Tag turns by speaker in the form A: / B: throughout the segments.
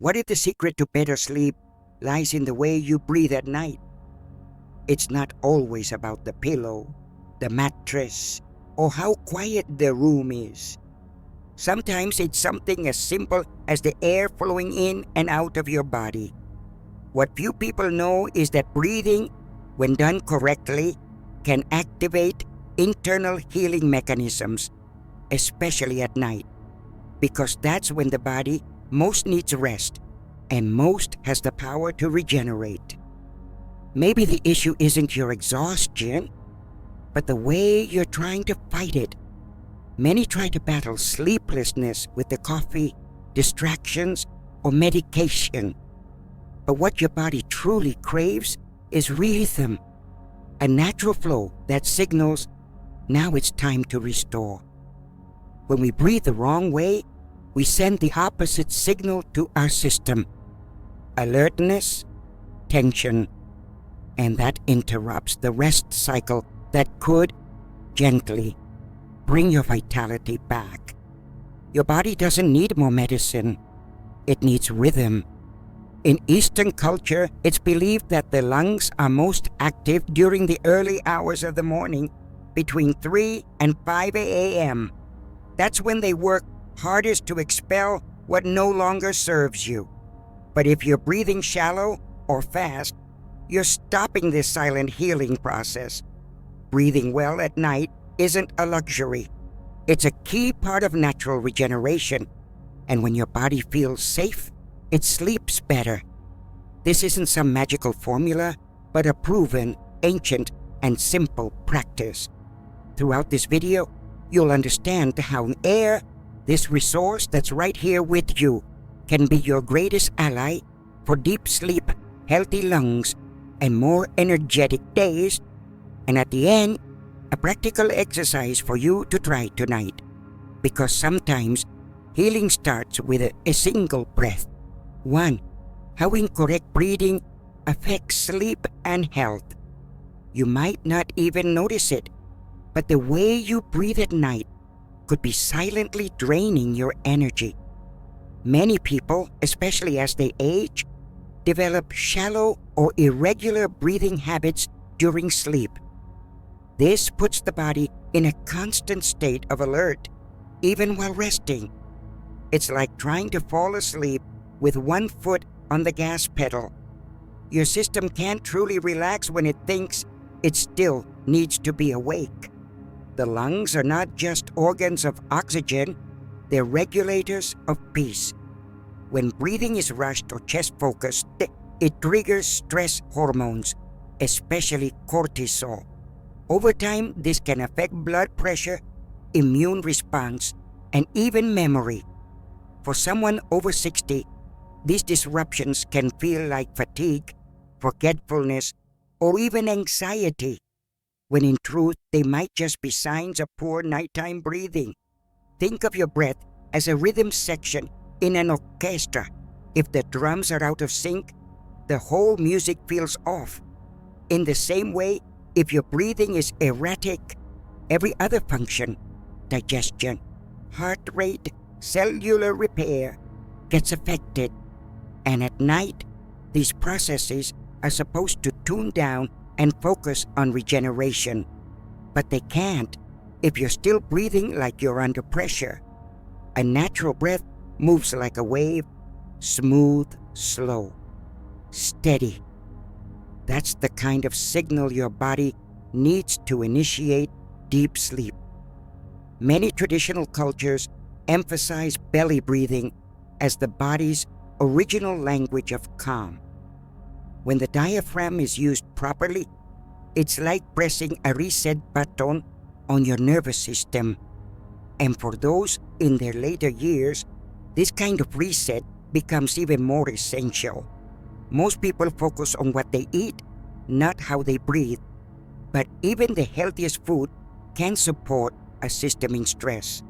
A: What if the secret to better sleep lies in the way you breathe at night? It's not always about the pillow, the mattress, or how quiet the room is. Sometimes it's something as simple as the air flowing in and out of your body. What few people know is that breathing, when done correctly, can activate internal healing mechanisms, especially at night, because that's when the body most needs rest and most has the power to regenerate. Maybe the issue isn't your exhaustion, but the way you're trying to fight it. Many try to battle sleeplessness with the coffee, distractions, or medication. But what your body truly craves is rhythm, a natural flow that signals now it's time to restore. When we breathe the wrong way, we send the opposite signal to our system: alertness, tension, and that interrupts the rest cycle that could, gently, bring your vitality back. Your body doesn't need more medicine. It needs rhythm. In Eastern culture, it's believed that the lungs are most active during the early hours of the morning, between 3 and 5 a.m. That's when they work hardest to expel what no longer serves you. But if you're breathing shallow or fast, you're stopping this silent healing process. Breathing well at night isn't a luxury. It's a key part of natural regeneration. And when your body feels safe, it sleeps better. This isn't some magical formula, but a proven, ancient, and simple practice. Throughout this video, you'll understand how air, this resource that's right here with you, can be your greatest ally for deep sleep, healthy lungs, and more energetic days. And at the end, a practical exercise for you to try tonight. Because sometimes healing starts with a single breath. 1. How incorrect breathing affects sleep and health. You might not even notice it, but the way you breathe at night could be silently draining your energy. Many people, especially as they age, develop shallow or irregular breathing habits during sleep. This puts the body in a constant state of alert, even while resting. It's like trying to fall asleep with one foot on the gas pedal. Your system can't truly relax when it thinks it still needs to be awake. The lungs are not just organs of oxygen, they're regulators of peace. When breathing is rushed or chest-focused, it triggers stress hormones, especially cortisol. Over time, this can affect blood pressure, immune response, and even memory. For someone over 60, these disruptions can feel like fatigue, forgetfulness, or even anxiety, when in truth they might just be signs of poor nighttime breathing. Think of your breath as a rhythm section in an orchestra. If the drums are out of sync, the whole music feels off. In the same way, if your breathing is erratic, every other function, digestion, heart rate, cellular repair, gets affected. And at night, these processes are supposed to tune down and focus on regeneration. But they can't if you're still breathing like you're under pressure. A natural breath moves like a wave, smooth, slow, steady. That's the kind of signal your body needs to initiate deep sleep. Many traditional cultures emphasize belly breathing as the body's original language of calm. When the diaphragm is used properly, it's like pressing a reset button on your nervous system. And for those in their later years, this kind of reset becomes even more essential. Most people focus on what they eat, not how they breathe. But even the healthiest food can support a system in stress.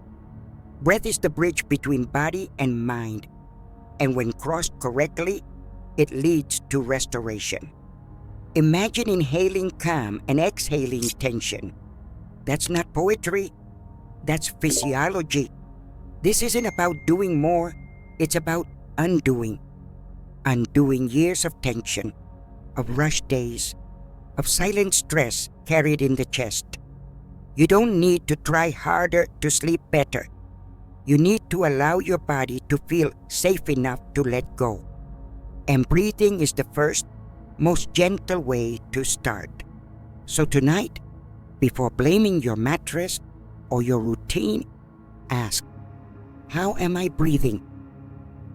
A: Breath is the bridge between body and mind, and when crossed correctly, it leads to restoration. Imagine inhaling calm and exhaling tension. That's not poetry, that's physiology. This isn't about doing more, it's about undoing. undoing years of tension, of rush days, of silent stress carried in the chest. You don't need to try harder to sleep better. You need to allow your body to feel safe enough to let go. And breathing is the first, most gentle way to start. So tonight, before blaming your mattress or your routine, ask, how am I breathing?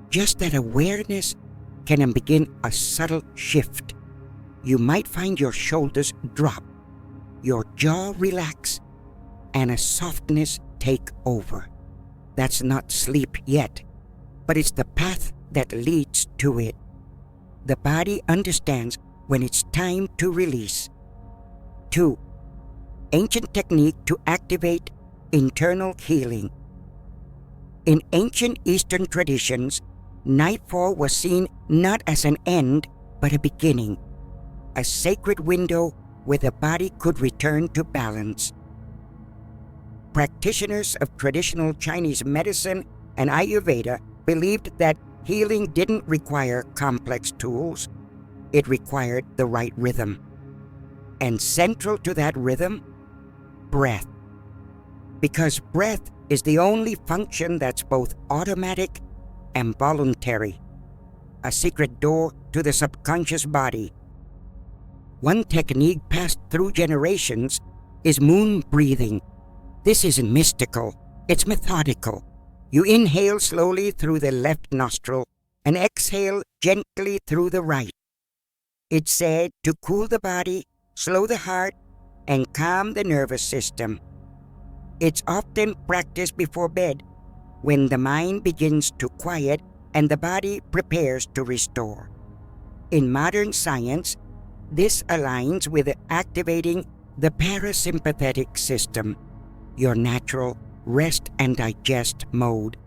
A: Just that awareness can begin a subtle shift. You might find your shoulders drop, your jaw relax, and a softness take over. That's not sleep yet, but it's the path that leads to it. The body understands when it's time to release. 2. Ancient technique to activate internal healing. In ancient Eastern traditions, nightfall was seen not as an end, but a beginning, a sacred window where the body could return to balance. Practitioners of traditional Chinese medicine and Ayurveda believed that healing didn't require complex tools. It required the right rhythm. And central to that rhythm, breath. Because breath is the only function that's both automatic and voluntary, a secret door to the subconscious body. One technique passed through generations is moon breathing. This isn't mystical, it's methodical. You inhale slowly through the left nostril and exhale gently through the right. It's said to cool the body, slow the heart, and calm the nervous system. It's often practiced before bed, when the mind begins to quiet and the body prepares to restore. In modern science, this aligns with activating the parasympathetic system, your natural rest and digest mode.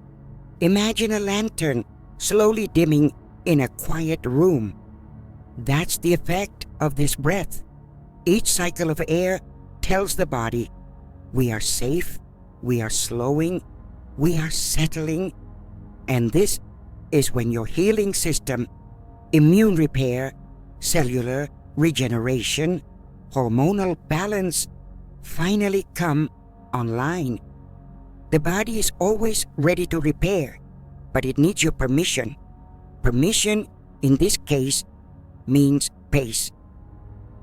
A: Imagine a lantern slowly dimming in a quiet room. That's the effect of this breath. Each cycle of air tells the body, we are safe, we are slowing, we are settling, and this is when your healing system, immune repair, cellular regeneration, hormonal balance finally come online. The body is always ready to repair, but it needs your permission. Permission, in this case, means pace.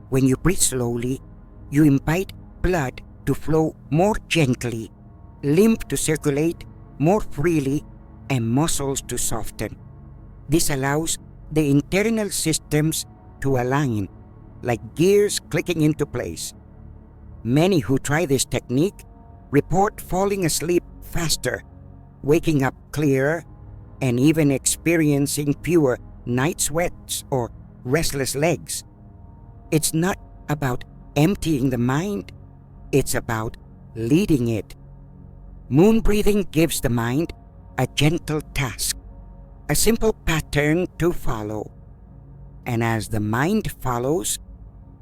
A: When you breathe slowly, you invite blood to flow more gently, lymph to circulate more freely, and muscles to soften. This allows the internal systems to align, like gears clicking into place. Many who try this technique report falling asleep faster, waking up clearer, and even experiencing fewer night sweats or restless legs. It's not about emptying the mind, it's about leading it. Moon breathing gives the mind a gentle task, a simple pattern to follow. And as the mind follows,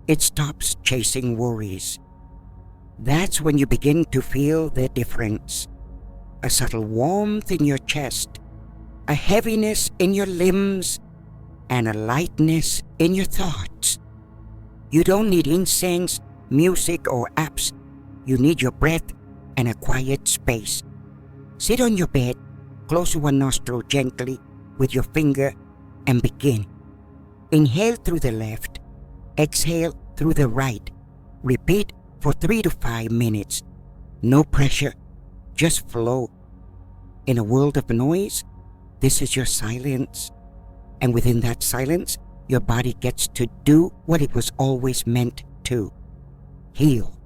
A: it stops chasing worries. That's when you begin to feel the difference. A subtle warmth in your chest, a heaviness in your limbs, and a lightness in your thoughts. You don't need incense, music, or apps. You need your breath and a quiet space. Sit on your bed, close one nostril gently with your finger, and begin. Inhale through the left, exhale through the right. Repeat for 3 to 5 minutes. No pressure, just flow. In a world of noise, this is your silence. And within that silence, your body gets to do what it was always meant to: heal.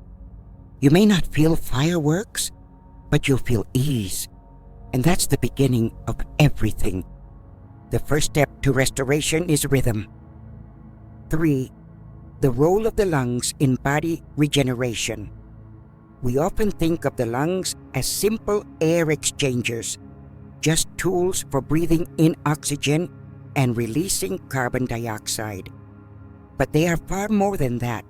A: You may not feel fireworks, but you'll feel ease. And that's the beginning of everything. The first step to restoration is rhythm. 3. The role of the lungs in body regeneration. We often think of the lungs as simple air exchangers, just tools for breathing in oxygen and releasing carbon dioxide. But they are far more than that.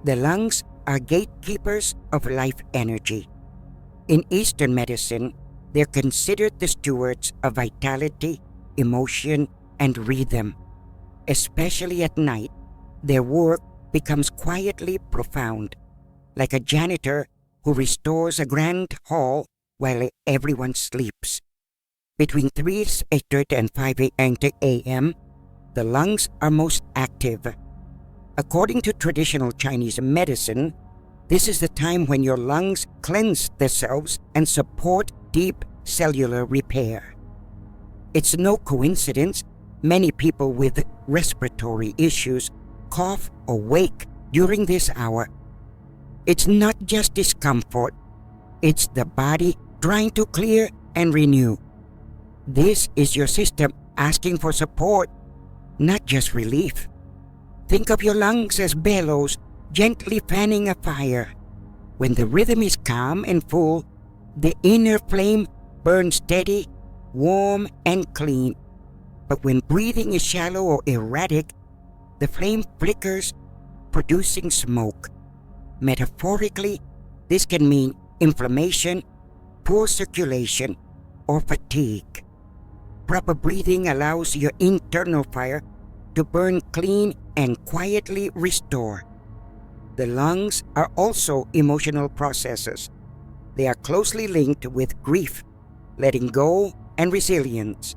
A: The lungs are gatekeepers of life energy. In Eastern medicine, they're considered the stewards of vitality, emotion, and rhythm. Especially at night, their work becomes quietly profound, like a janitor who restores a grand hall while everyone sleeps. Between 3:30 and 5:80 a.m., the lungs are most active. According to traditional Chinese medicine, this is the time when your lungs cleanse themselves and support deep cellular repair. It's no coincidence many people with respiratory issues cough or wake during this hour. It's not just discomfort, it's the body trying to clear and renew. This is your system asking for support, not just relief. Think of your lungs as bellows gently fanning a fire. When the rhythm is calm and full, the inner flame burns steady, warm, and clean. But when breathing is shallow or erratic, the flame flickers, producing smoke. Metaphorically, this can mean inflammation, poor circulation, or fatigue. Proper breathing allows your internal fire to burn clean and quietly restore. The lungs are also emotional processes. They are closely linked with grief, letting go, and resilience.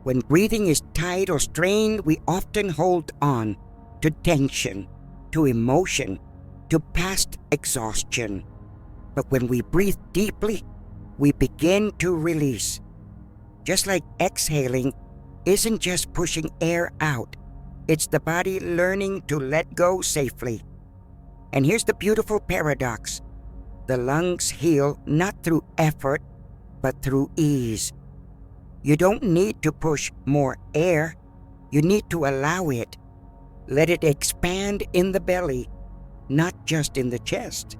A: When breathing is tight or strained, we often hold on to tension, to emotion, to past exhaustion. But when we breathe deeply, we begin to release. Just like exhaling isn't just pushing air out, it's the body learning to let go safely. And here's the beautiful paradox. The lungs heal not through effort, but through ease. You don't need to push more air. You need to allow it. Let it expand in the belly, not just in the chest.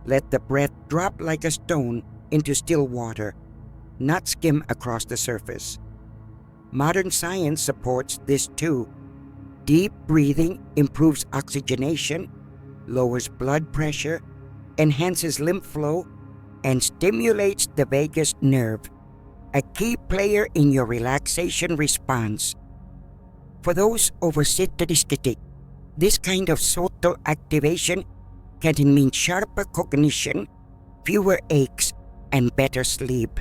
A: Let the breath drop like a stone into still water, not skim across the surface. Modern science supports this too. Deep breathing improves oxygenation, lowers blood pressure, enhances lymph flow, and stimulates the vagus nerve, a key player in your relaxation response. For those oversensitive, this kind of subtle activation can mean sharper cognition, fewer aches, and better sleep.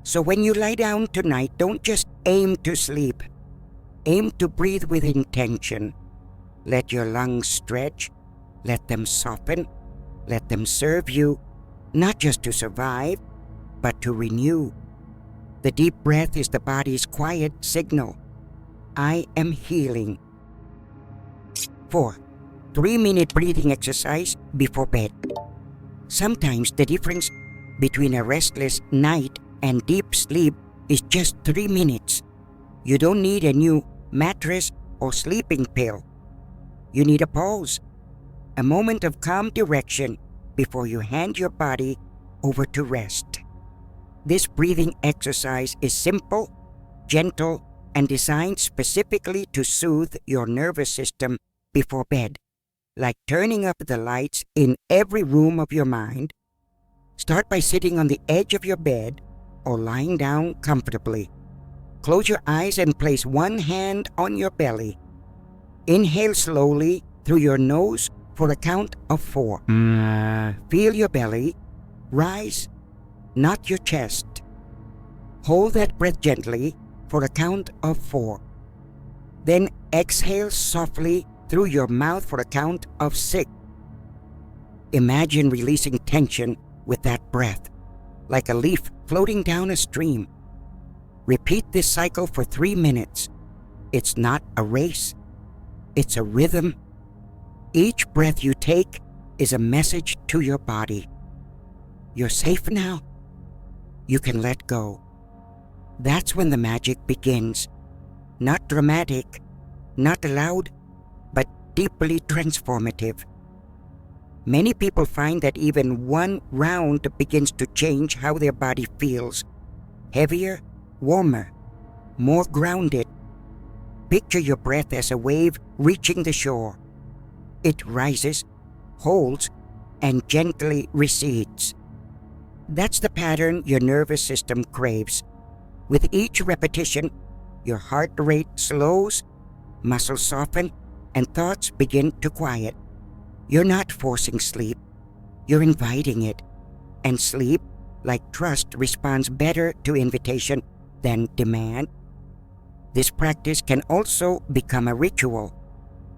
A: So when you lie down tonight, don't just aim to sleep. Aim to breathe with intention. Let your lungs stretch. Let them soften. Let them serve you, not just to survive, but to renew. The deep breath is the body's quiet signal. I am healing. 4. 3-minute breathing exercise before bed. Sometimes the difference between a restless night and deep sleep is just 3 minutes. You don't need a new mattress or sleeping pill. You need a pause, a moment of calm direction before you hand your body over to rest. This breathing exercise is simple, gentle, and designed specifically to soothe your nervous system before bed, like turning up the lights in every room of your mind. Start by sitting on the edge of your bed or lying down comfortably. Close your eyes and place one hand on your belly. Inhale slowly through your nose for a count of 4. Feel your belly rise, not your chest. Hold that breath gently for a count of 4. Then exhale softly through your mouth for a count of 6. Imagine releasing tension with that breath, like a leaf floating down a stream. Repeat this cycle for 3 minutes. It's not a race. It's a rhythm. Each breath you take is a message to your body. You're safe now. You can let go. That's when the magic begins. Not dramatic, not loud, but deeply transformative. Many people find that even one round begins to change how their body feels. Heavier, warmer, more grounded. Picture your breath as a wave reaching the shore. It rises, holds, and gently recedes. That's the pattern your nervous system craves. With each repetition, Your heart rate slows, muscles soften, and thoughts begin to quiet. You're not forcing sleep, you're inviting it. And sleep, like trust, responds better to invitation than demand. This practice can also become a ritual.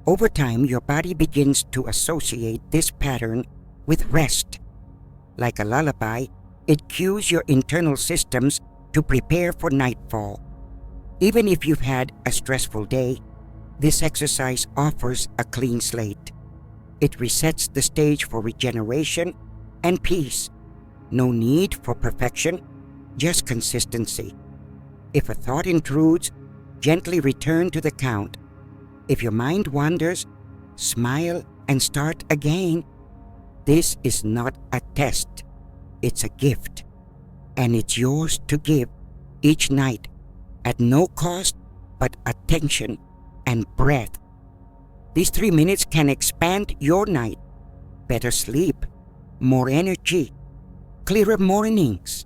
A: Over time, your body begins to associate this pattern with rest. Like a lullaby, it cues your internal systems to prepare for nightfall. Even if you've had a stressful day, this exercise offers a clean slate. It resets the stage for regeneration and peace. No need for perfection, just consistency. If a thought intrudes, gently return to the count. If your mind wanders, smile and start again. This is not a test, it's a gift, and it's yours to give each night at no cost but attention and breath. These 3 minutes can expand your night. Better sleep, more energy, clearer mornings.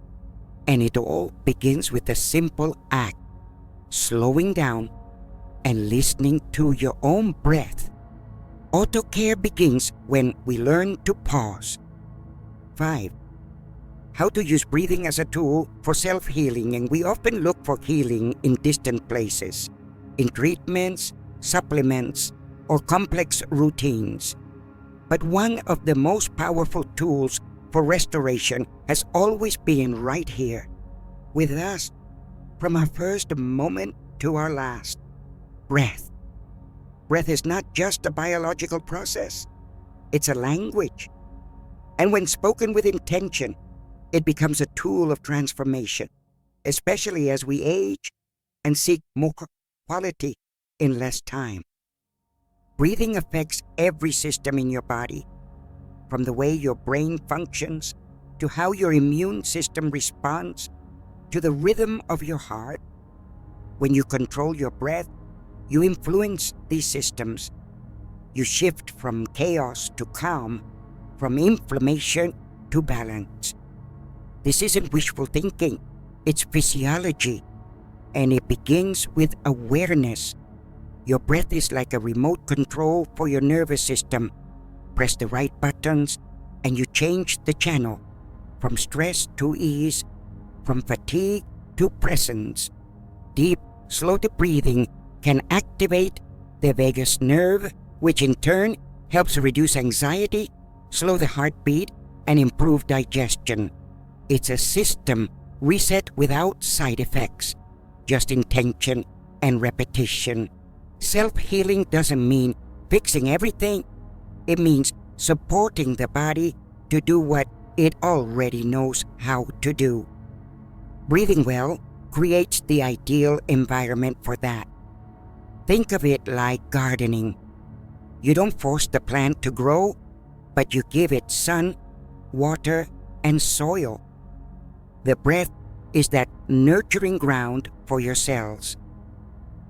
A: And it all begins with a simple act, slowing down and listening to your own breath. Auto-care begins when we learn to pause. 5. How to use breathing as a tool for self-healing, and we often look for healing in distant places, in treatments, supplements, or complex routines. But one of the most powerful tools for restoration has always been right here, with us, from our first moment to our last. Breath. Breath is not just a biological process, it's a language. And when spoken with intention, it becomes a tool of transformation, especially as we age and seek more quality in less time. Breathing affects every system in your body, from the way your brain functions, to how your immune system responds, to the rhythm of your heart. When you control your breath, you influence these systems. You shift from chaos to calm, from inflammation to balance. This isn't wishful thinking, it's physiology, and it begins with awareness. Your breath is like a remote control for your nervous system. Press the right buttons and you change the channel, from stress to ease, from fatigue to presence. Deep, slow breathing can activate the vagus nerve, which in turn helps reduce anxiety, slow the heartbeat, and improve digestion. It's a system reset without side effects, just intention and repetition. Self-healing doesn't mean fixing everything. It means supporting the body to do what it already knows how to do. Breathing well creates the ideal environment for that. Think of it like gardening. You don't force the plant to grow, but you give it sun, water, and soil. The breath is that nurturing ground for your cells.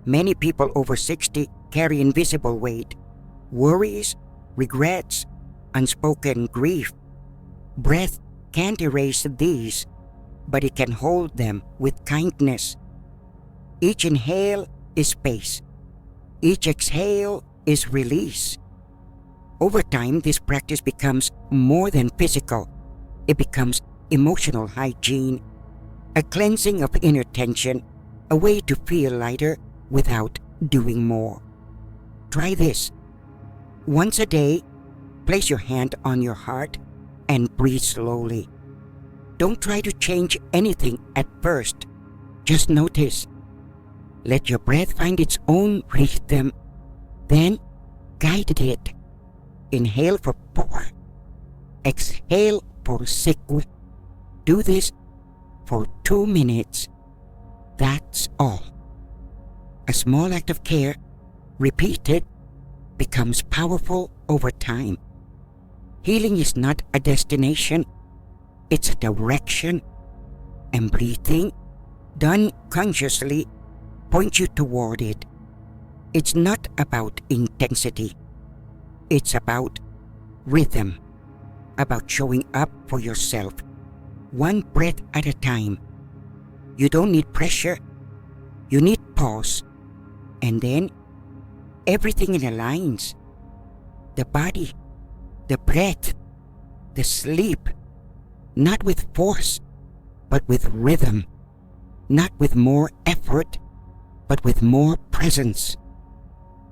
A: Many people over 60 carry invisible weight, worries, regrets, unspoken grief. Breath can't erase these, but it can hold them with kindness. Each inhale is space. Each exhale is release. Over time, this practice becomes more than physical. It becomes emotional hygiene, a cleansing of inner tension, a way to feel lighter without doing more. Try this. Once a day, place your hand on your heart and breathe slowly. Don't try to change anything at first. Just notice. Let your breath find its own rhythm. Then guide it. Inhale for 4. Exhale for 6. Do this for 2 minutes. That's all. A small act of care, repeated, becomes powerful over time. Healing is not a destination, it's a direction. And breathing, done consciously, points you toward it. It's not about intensity. It's about rhythm, about showing up for yourself, one breath at a time. You don't need pressure. You need pause, and then everything aligns. The body, the breath, the sleep, not with force, but with rhythm, not with more effort, but with more presence.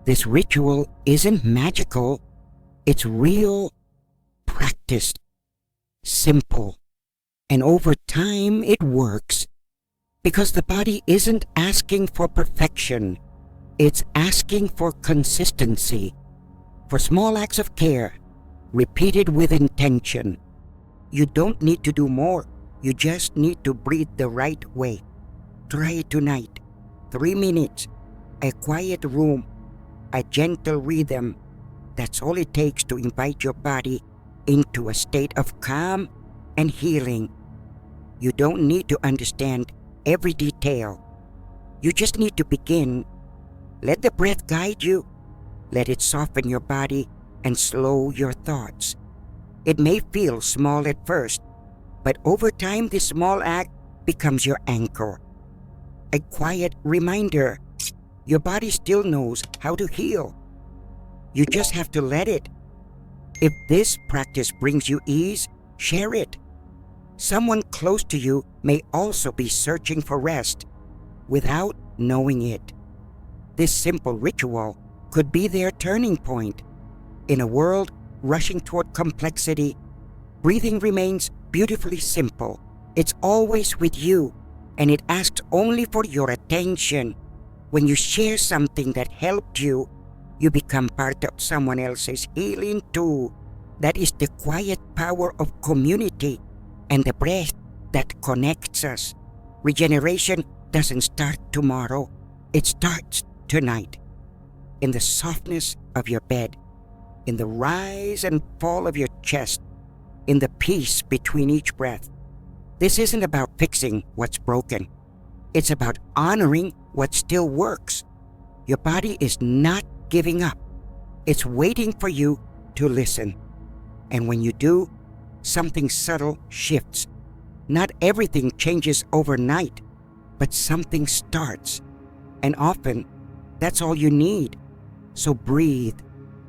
A: This ritual isn't magical, it's real, practiced, simple, and over time it works because the body isn't asking for perfection, it's asking for consistency, for small acts of care, repeated with intention. You don't need to do more, you just need to breathe the right way. Try it tonight. 3 minutes, a quiet room, a gentle rhythm. That's all it takes to invite your body into a state of calm and healing. You don't need to understand every detail. You just need to begin. Let the breath guide you. Let it soften your body and slow your thoughts. It may feel small at first, but over time this small act becomes your anchor. A quiet reminder. Your body still knows how to heal. You just have to let it. If this practice brings you ease, share it. Someone close to you may also be searching for rest without knowing it. This simple ritual could be their turning point. In a world rushing toward complexity, breathing remains beautifully simple. It's always with you, and it asks only for your attention. When you share something that helped you, you become part of someone else's healing too. That is the quiet power of community and the breath that connects us. Regeneration doesn't start tomorrow. It starts tonight. In the softness of your bed, in the rise and fall of your chest, in the peace between each breath. This isn't about fixing what's broken. It's about honoring what still works. Your body is not giving up. It's waiting for you to listen. And when you do, something subtle shifts. Not everything changes overnight, but something starts. And often, that's all you need. So breathe.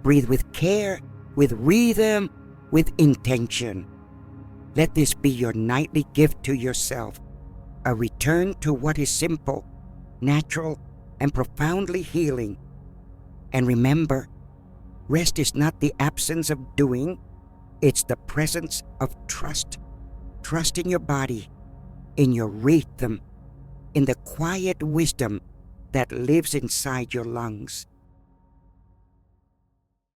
A: Breathe with care, with rhythm, with intention. Let this be your nightly gift to yourself. A return to what is simple, natural, and profoundly healing. And remember, rest is not the absence of doing, it's the presence of trust. Trust in your body, in your rhythm, in the quiet wisdom that lives inside your lungs.